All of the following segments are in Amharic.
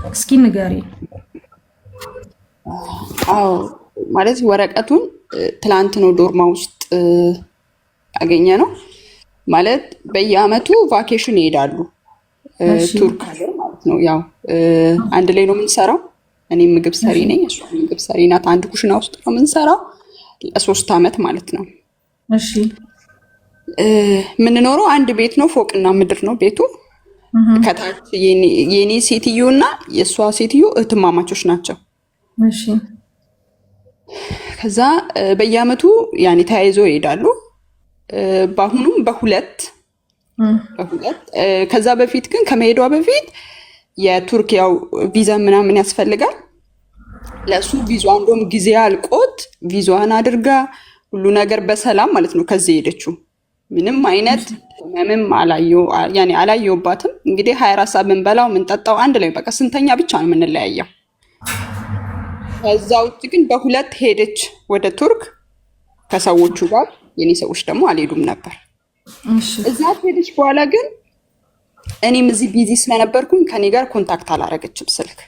እስኪ ንገሪ። አዎ ማለት ወረቀቱን ትላንት ነው ዶርማ ውስጥ ያገኘ ነው። ማለት በየአመቱ ቫኬሽን ይሄዳሉ ቱርክ ሀገር ማለት ነው። ያው አንድ ላይ ነው የምንሰራው። እኔ ምግብ ሰሪ ነኝ፣ እሷ ምግብ ሰሪ ናት። አንድ ኩሽና ውስጥ ነው የምንሰራው ለ3 አመት ማለት ነው። እሺ የምንኖረው አንድ ቤት ነው፣ ፎቅና ምድር ነው ቤቱ። ከታች የኔ ሴትዮ እና የእሷ ሴትዮ እህትማማቾች ናቸው። እሺ ከዛ በየአመቱ ያኔ ተያይዘው ይሄዳሉ። በአሁኑም በሁለት ከዛ በፊት ግን ከመሄዷ በፊት የቱርክ ያው ቪዛ ምናምን ያስፈልጋል። ለሱ ቪዛ እንደውም ጊዜ አልቆት ቪዛዋን አድርጋ ሁሉ ነገር በሰላም ማለት ነው ከዚህ ሄደችው። ምንም አይነት ህመምም አላየሁባትም። እንግዲህ 24 ሰዓት ምንበላው ምንጠጣው አንድ ላይ በቃ ስንተኛ ብቻ ነው የምንለያየው። ከዛ ውጭ ግን በሁለት ሄደች ወደ ቱርክ ከሰዎቹ ጋር። የኔ ሰዎች ደግሞ አልሄዱም ነበር። እዛ ሄደች በኋላ ግን እኔም እዚህ ቢዚ ስለነበርኩኝ ከኔ ጋር ኮንታክት አላረገችም ስልክ።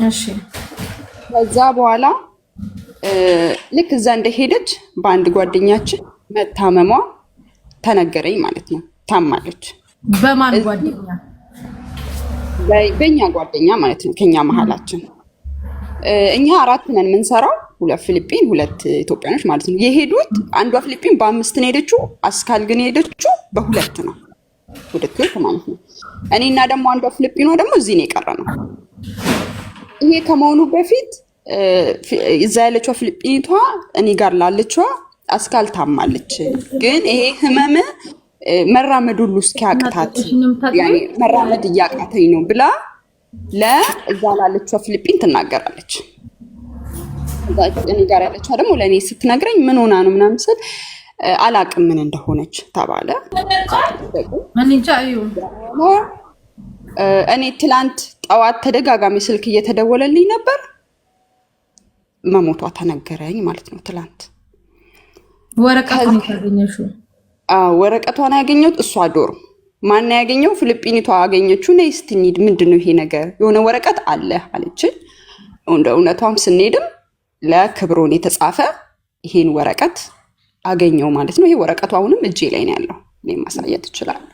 እሺ ከዛ በኋላ ልክ እዛ እንደሄደች በአንድ ጓደኛችን መታመሟ ተነገረኝ ማለት ነው። ታማለች። በማን ጓደኛ? በእኛ ጓደኛ ማለት ነው፣ ከኛ መሀላችን። እኛ 4 ነን የምንሰራው፣ 2 ፊሊፒን 2 ኢትዮጵያኖች ማለት ነው። የሄዱት አንዷ ፊሊፒን በ5 ነው የሄደችው፣ አስካል ግን የሄደችው በ2 ነው ወደ ቱርክ ማለት ነው። እኔና ደግሞ አንዷ ፊሊፒኖ ደግሞ እዚህ ነው የቀረ ነው። ይሄ ከመሆኑ በፊት እዛ ያለችው ፊሊፒኒቷ እኔ ጋር ላለችዋ አስካል ታማለች። ግን ይሄ ህመም መራመድ ሁሉ እስኪያቅታት ያኔ መራመድ እያቃተኝ ነው ብላ ለእዛ ላለችው ፊሊፒን ትናገራለች። እዛ እኔ ጋር ያለችዋ ደግሞ ለእኔ ስትነግረኝ ምን ሆና ነው ምናምን ስል አላቅም ምን እንደሆነች ተባለ። እኔ ትላንት ጠዋት ተደጋጋሚ ስልክ እየተደወለልኝ ነበር። መሞቷ ተነገረኝ ማለት ነው ትላንት። ወረቀቱን ያገኘሽው? ወረቀቷን ያገኘሁት እሷ ዶርም። ማን ያገኘው? ፊሊፒኒቷ አገኘችው። ነይ እስቲ እንሂድ፣ ምንድነው ይሄ ነገር? የሆነ ወረቀት አለ አለችኝ። እንደ እውነቷም ስንሄድም ለክብሮን የተጻፈ ይሄን ወረቀት አገኘው ማለት ነው። ይሄ ወረቀቱ አሁንም እጄ ላይ ነው ያለው። እኔ ማሳየት እችላለሁ።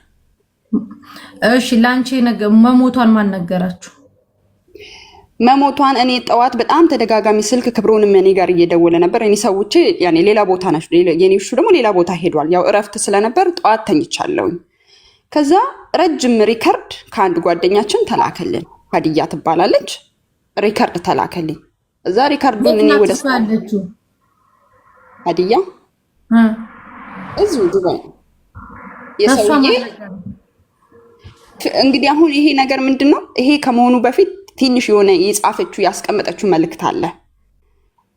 እሺ ላንቺ ነገር መሞቷን ማን ነገራችሁ? መሞቷን እኔ ጠዋት በጣም ተደጋጋሚ ስልክ ክብሮንም እኔ ጋር እየደወለ ነበር። እኔ ሰዎች ያኔ ሌላ ቦታ ናቸው፣ የኔሹ ደግሞ ሌላ ቦታ ሄዷል። ያው እረፍት ስለነበር ጠዋት ተኝቻለሁኝ። ከዛ ረጅም ሪከርድ ከአንድ ጓደኛችን ተላከልን፣ ሀዲያ ትባላለች። ሪከርድ ተላከልኝ። እዛ ሪከርዱን እኔ ወደ ሀዲያ እዚሁ ዱባይ የሰውዬ እንግዲህ አሁን ይሄ ነገር ምንድነው? ይሄ ከመሆኑ በፊት ትንሽ የሆነ የጻፈችው ያስቀመጠችው መልእክት አለ።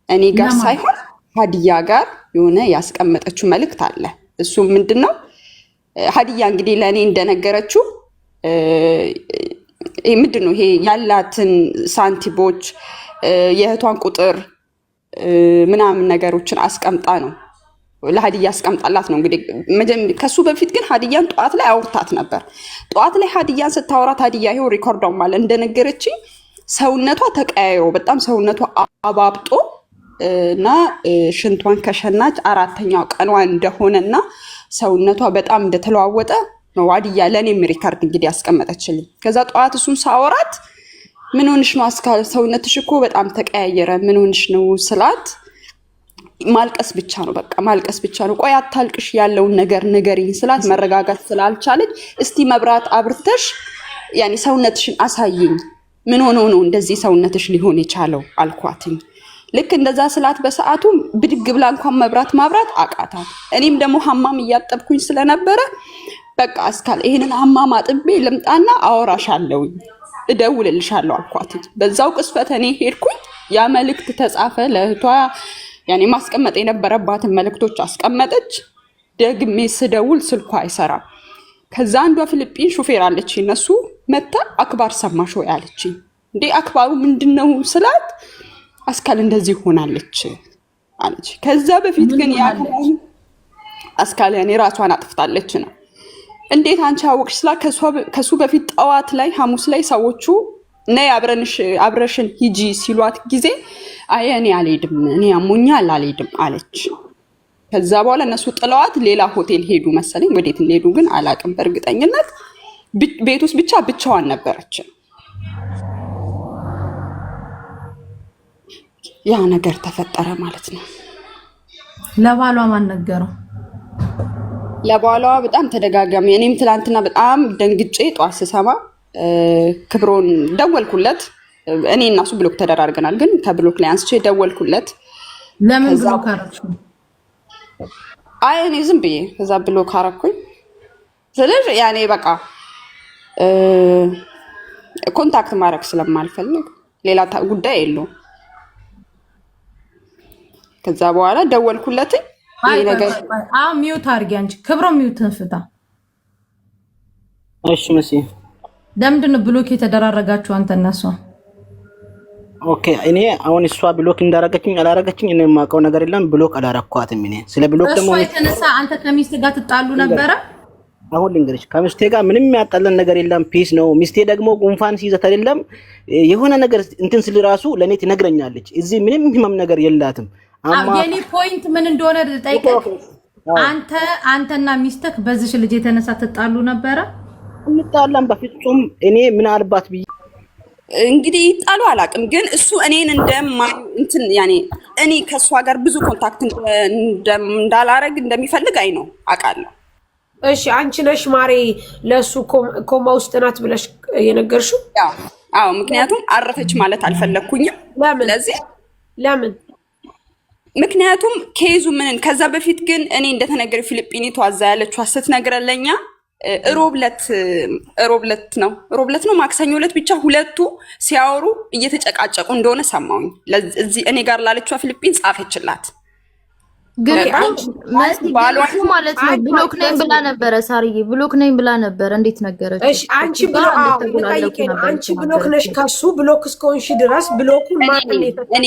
እኔ ጋር ሳይሆን ሀዲያ ጋር የሆነ ያስቀመጠችው መልእክት አለ። እሱ ምንድነው? ሀዲያ እንግዲህ ለእኔ እንደነገረችው ምንድነው ይሄ ያላትን ሳንቲቦች የእህቷን ቁጥር ምናምን ነገሮችን አስቀምጣ ነው ለሀዲያ አስቀምጣላት ነው። እንግዲህ ከሱ በፊት ግን ሀዲያን ጠዋት ላይ አውርታት ነበር። ጠዋት ላይ ሀዲያን ስታወራት ሀዲያ ይሄው ሪኮርዳው ማለት እንደነገረችኝ ሰውነቷ ተቀያይሮ በጣም ሰውነቷ አባብጦ እና ሽንቷን ከሸናች 4ኛው ቀኗ እንደሆነና ሰውነቷ በጣም እንደተለዋወጠ ነው ሀዲያ ለኔም ሪከርድ እንግዲህ ያስቀመጠችልኝ። ከዛ ጠዋት እሱን ሳወራት ምን ሆንሽ ነው አስካል ሰውነትሽ እኮ በጣም ተቀያየረ፣ ምን ሆንሽ ነው ስላት ማልቀስ ብቻ ነው፣ በቃ ማልቀስ ብቻ ነው። ቆይ አታልቅሽ፣ ያለውን ነገር ንገሪኝ ስላት መረጋጋት ስላልቻለች እስቲ መብራት አብርተሽ ያኔ ሰውነትሽን አሳይኝ፣ ምን ሆኖ ነው እንደዚህ ሰውነትሽ ሊሆን የቻለው አልኳትኝ። ልክ እንደዛ ስላት በሰዓቱ ብድግ ብላ እንኳን መብራት ማብራት አቃታት። እኔም ደግሞ ሀማም እያጠብኩኝ ስለነበረ በቃ አስካል ይሄንን ሀማም አጥቤ ልምጣና አወራሻለሁ፣ እደውልልሻለሁ አልኳትኝ። በዛው ቅስፈት እኔ ሄድኩኝ። ያ መልእክት ተጻፈ ለእህቷ ያኔ ማስቀመጥ የነበረባትን መልእክቶች አስቀመጠች። ደግሜ ስደውል ስልኳ አይሰራም። ከዛ አንዷ ፊሊፒን ሹፌር አለች፣ እነሱ መታ አክባር ሰማሽ ወይ አለችኝ። እንዴ አክባሩ ምንድነው ስላት አስካል እንደዚህ ሆናለች አለች። ከዛ በፊት ግን ያ አስካል ያኔ ራሷን አጥፍታለች ነው። እንዴት አንቺ አወቅሽ ስላት ከሱ በፊት ጠዋት ላይ ሐሙስ ላይ ሰዎቹ ነይ አብረሽን ሂጂ ሲሏት ጊዜ አይ እኔ አልሄድም፣ እኔ አሞኛል አልሄድም አለች። ከዛ በኋላ እነሱ ጥለዋት ሌላ ሆቴል ሄዱ መሰለኝ። ወዴት እንደሄዱ ግን አላውቅም በእርግጠኝነት። ቤት ውስጥ ብቻ ብቻዋን ነበረች። ያ ነገር ተፈጠረ ማለት ነው። ለባሏ ማን ነገረው? ለባሏ በጣም ተደጋጋሚ። እኔም ትላንትና በጣም ደንግጬ ጧት ስሰማ ክብሮን ደወልኩለት። እኔ እና እሱ ብሎክ ተደራርገናል፣ ግን ከብሎክ ላይ አንስቼ ደወልኩለት። ለምን ብሎክ አረግሽው? አይ እኔ ዝም ብዬ ከዛ ብሎክ አረኩኝ። ስለዚህ ያኔ በቃ ኮንታክት ማድረግ ስለማልፈልግ ሌላ ጉዳይ የለውም። ከዛ በኋላ ደወልኩለት። ይሄ ነገር ሚውት አድርጊ አንቺ። ክብሮ ሚውትን ፍታ። እሺ መሲ፣ ለምንድን ነው ብሎክ የተደራረጋችሁ አንተ እና እሷ? ኦኬ እኔ አሁን እሷ ብሎክ እንዳረገችኝ አላረገችኝ እኔ የማውቀው ነገር የለም። ብሎክ አላረኳትም። እኔ ስለ ብሎክ ደግሞ እሷ የተነሳ አንተ ከሚስት ጋር ትጣሉ ነበረ? አሁን ልንገርሽ፣ ከሚስቴ ጋር ምንም ያጣለን ነገር የለም። ፒስ ነው። ሚስቴ ደግሞ ጉንፋን ሲይዘት አይደለም የሆነ ነገር እንትን ስል ራሱ ለኔ ትነግረኛለች። እዚህ ምንም ህመም ነገር የላትም። የኔ ፖይንት ምን እንደሆነ ልጠይቅህ። አንተና ሚስትህ በዚህ ልጅ የተነሳ ትጣሉ ነበረ? እንጣላም በፍጹም። እኔ ምን አልባት ብዬ እንግዲህ ይጣሉ አላውቅም፣ ግን እሱ እኔን እንትን ያኔ እኔ ከእሷ ጋር ብዙ ኮንታክት እንዳላረግ እንደሚፈልግ አይ ነው አውቃለሁ። እሺ አንቺ ነሽ ማሬ ለሱ ኮማ ውስጥ ናት ብለሽ የነገርሽው? አዎ፣ ምክንያቱም አረፈች ማለት አልፈለኩኝም። ለምን? ምክንያቱም ኬዙ ምን ከዛ በፊት ግን እኔ እንደተነገረ ፊሊጲኒቷ አዛ ያለችው ስትነግረለኛ ሮብለት ነው ማክሰኞ ዕለት ብቻ ሁለቱ ሲያወሩ እየተጨቃጨቁ እንደሆነ ሰማሁኝ። እዚህ እኔ ጋር ላለችው ፊሊጲን ጻፈችላት። ግን ባሏ ማለት ነው ብሎክ ነኝ ብላ ነበረ። ሳርዬ ብሎክ ነኝ ብላ ነበረ። እንዴት ነገረች? እሺ አንቺ ብሎክ ነሽ ከሱ ብሎክ እስከሆንሽ ድረስ ብሎኩን ማን እኔ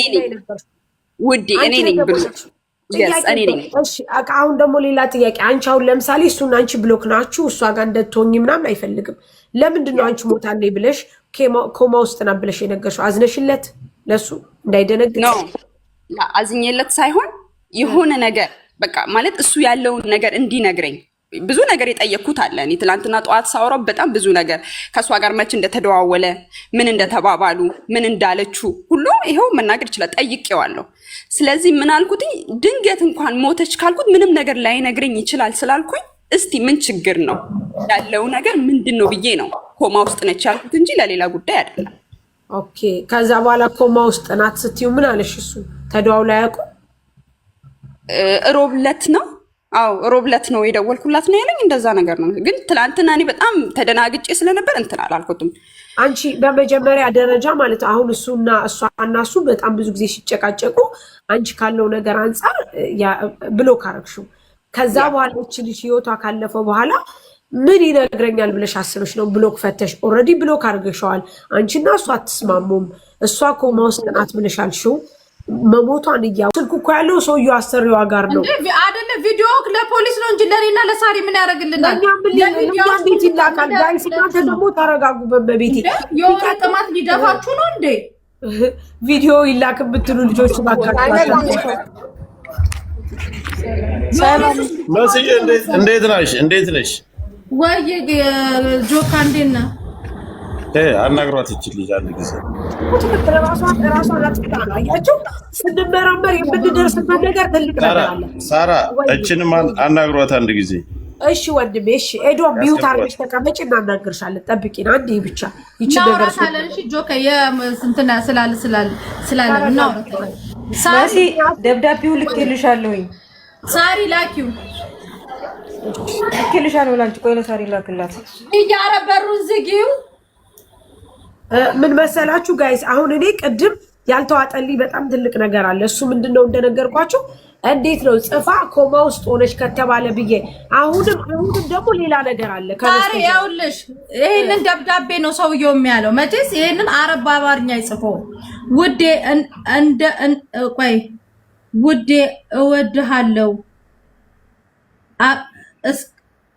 ነኝ ብሎክ አሁን ደግሞ ሌላ ጥያቄ። አንቺ አሁን ለምሳሌ እሱና አንቺ ብሎክ ናችሁ፣ እሷ ጋር እንደትሆኝ ምናምን አይፈልግም። ለምንድን ነው አንቺ ሞታለች ብለሽ ኮማ ውስጥ ና ብለሽ የነገርሽው? አዝነሽለት ለሱ እንዳይደነግጥ ነው? አዝኜለት ሳይሆን የሆነ ነገር በቃ ማለት እሱ ያለውን ነገር እንዲነግረኝ ብዙ ነገር የጠየቅኩት አለ። እኔ ትላንትና ጠዋት ሳወራው በጣም ብዙ ነገር ከእሷ ጋር መች እንደተደዋወለ፣ ምን እንደተባባሉ፣ ምን እንዳለችው ሁሉ ይኸው መናገር ይችላል። ጠይቄዋለሁ። ስለዚህ ምን አልኩት? ድንገት እንኳን ሞተች ካልኩት ምንም ነገር ላይነግረኝ ይችላል ስላልኩኝ እስቲ ምን ችግር ነው ያለው ነገር ምንድን ነው ብዬ ነው ኮማ ውስጥ ነች ያልኩት እንጂ ለሌላ ጉዳይ አይደለም። ኦኬ። ከዛ በኋላ ኮማ ውስጥ ናት ስትዩ ምን አለሽ? እሱ ተደዋውላ ያውቁ? ሮብለት ነው ሮብለት ነው የደወልኩላት ነው ያለኝ። እንደዛ ነገር ነው። ግን ትላንትና እኔ በጣም ተደናግጬ ስለነበር እንትን አላልኩትም። አንቺ በመጀመሪያ ደረጃ ማለት አሁን እሱና እሷና እሱ በጣም ብዙ ጊዜ ሲጨቃጨቁ አንቺ ካለው ነገር አንጻር ብሎክ አረግሽው። ከዛ በኋላ እቺ ልጅ ህይወቷ ካለፈ በኋላ ምን ይነግረኛል ብለሽ አስበሽ ነው ብሎክ ፈተሽ? ኦልሬዲ ብሎክ አድርገሽዋል። አንቺና እሷ አትስማሙም። እሷ ኮማ ውስጥ ናት ብለሻልሽው። መሞቷን እያው ስልኩ እኮ ያለው ሰውዬው አሰሪዋ ጋር ነው አይደለ? ቪዲዮ ለፖሊስ ነው እንጂ ለኔና ለሳሪ ምን ያደርግልናል? ለምን ይላካል? ጋይስ እናንተ ደግሞ ተረጋጉ። በቤቴ የሆነ ጥማት ሊደፋችሁ ነው እንዴ? ቪዲዮ ይላክ ብትሉ ልጆች ባካችሁ። መስዬ እንዴት ነሽ? ወይ ጆካ እንዴት ነህ? አናግሯት ይችል ልጅ አንድ ጊዜ ስንመራመር የምንደርስበት ነገር ትልቅ ነገር አለ። ሳራ እችንም አናግሯት አንድ ጊዜ። እሺ ወንድሜ፣ እሺ ኤዶ ቢዩት አርገሽ ተቀመጭ፣ እናናግርሻለን። ጠብቂን አንዴ ብቻ ይቺ ነገር እሺ ጆካ የስንትና ስላለ እናወራታለን። ሳሪ ደብዳቤው ልክልሻለሁኝ። ሳሪ ላኪው ልክልሻለሁ ላንቺ። ቆይ ለሳሪ ላክላት። በሩን ዝጊው። ምን መሰላችሁ ጋይስ፣ አሁን እኔ ቅድም ያልተዋጠልኝ በጣም ትልቅ ነገር አለ። እሱ ምንድነው እንደነገርኳችሁ እንዴት ነው ጽፋ ኮማ ውስጥ ሆነች ከተባለ ብዬ አሁንም ደግሞ ሌላ ነገር አለ። ካሬ ያውልሽ ይሄንን ደብዳቤ ነው ሰውየው የሚያለው። መቼስ ይሄንን አረብ በአማርኛ ይጽፈው ውዴ እወድሃለሁ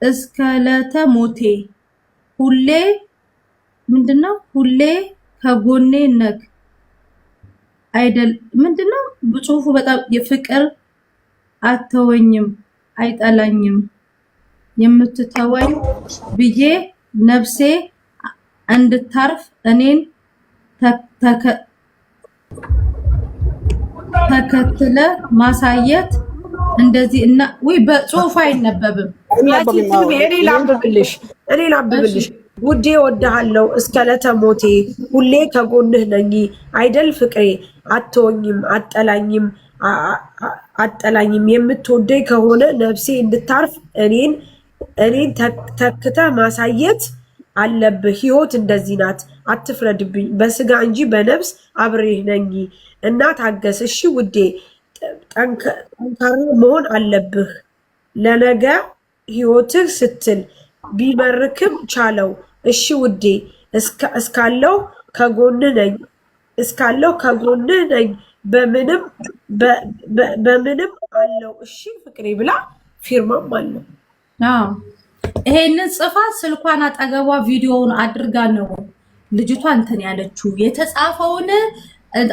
እስከ ዕለተ ሞቴ ሁሌ ምንድነው ሁሌ ከጎኔ ነክ አይደል ምንድነው ጽሁፉ? በጣም የፍቅር አተወኝም አይጠላኝም የምትተወኝ ብዬ ነፍሴ እንድታርፍ እኔን ተከትለ ማሳየት እንደዚህ እና ወይ በጽሁፍ አይነበብም። እኔ ላንብብልሽ ውዴ ወድሃለሁ እስከ ለተሞቴ ሁሌ ከጎንህ ነኝ አይደል ፍቅሬ አትወኝም አጠላኝም የምትወደኝ ከሆነ ነፍሴ እንድታርፍ እኔን ተክተ ማሳየት አለብህ። ህይወት እንደዚህ ናት አትፍረድብኝ በስጋ እንጂ በነፍስ አብሬህ ነኝ እና ታገስ እሺ ውዴ ጠንካራ መሆን አለብህ ለነገ ህይወትህ ስትል ቢመርክም ቻለው እሺ ውዴ እስካለው ከጎንህ ነኝ በምንም አለው እሺ ፍቅሬ ብላ ፊርማም አለው። ይሄንን ጽፋ ስልኳን አጠገቧ ቪዲዮውን አድርጋ ነው ልጅቷ እንትን ያለችው። የተጻፈውን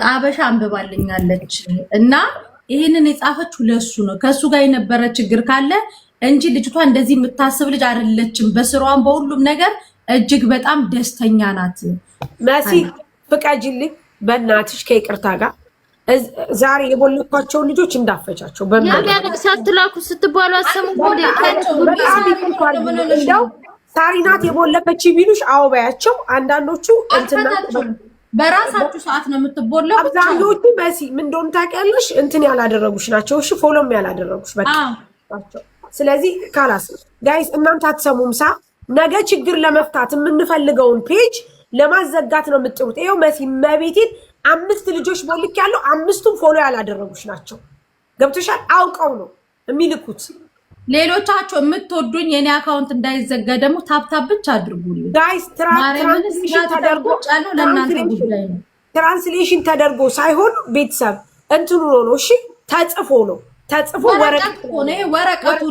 አበሻ አንብባልኛለች እና ይሄንን የጻፈችው ለሱ ነው። ከሱ ጋር የነበረ ችግር ካለ እንጂ ልጅቷ እንደዚህ የምታስብ ልጅ አይደለችም። በስራዋም በሁሉም ነገር እጅግ በጣም ደስተኛ ናት። መሲ ፍቃጅልኝ በእናትሽ ከይቅርታ ጋር ዛሬ የቦለኳቸውን ልጆች እንዳፈቻቸው ሳትላኩ ስትባሉ አሰሙ ሳሪናት የቦለከች ቢሉሽ አዎ በያቸው። አንዳንዶቹ እንትና በራሳችሁ ሰዓት ነው የምትቦለው። አብዛኞቹ መሲ ምን እንደሆነ ታውቂያለሽ እንትን ያላደረጉሽ ናቸው። እሺ ፎሎም ያላደረጉሽ በቃ። ስለዚህ ካላስ ጋይስ እናንተ አትሰሙም። ነገ ችግር ለመፍታት የምንፈልገውን ፔጅ ለማዘጋት ነው የምጥሩት። ይሄው መሲ መቤቴን 5 ልጆች ቦልክ ያለው 5ቱም ፎሎ ያላደረጉሽ ናቸው። ገብቶሻል? አውቀው ነው የሚልኩት። ሌሎቻችሁ የምትወዱኝ የኔ አካውንት እንዳይዘጋ ደግሞ ታፕታፕ ብቻ አድርጉልኝ ጋይስ። ትራንስሌሽን ተደርጎ ሳይሆን ቤተሰብ እንትኑ ነው። እሺ ተጽፎ ነው ተጽፎ ወረቀቱ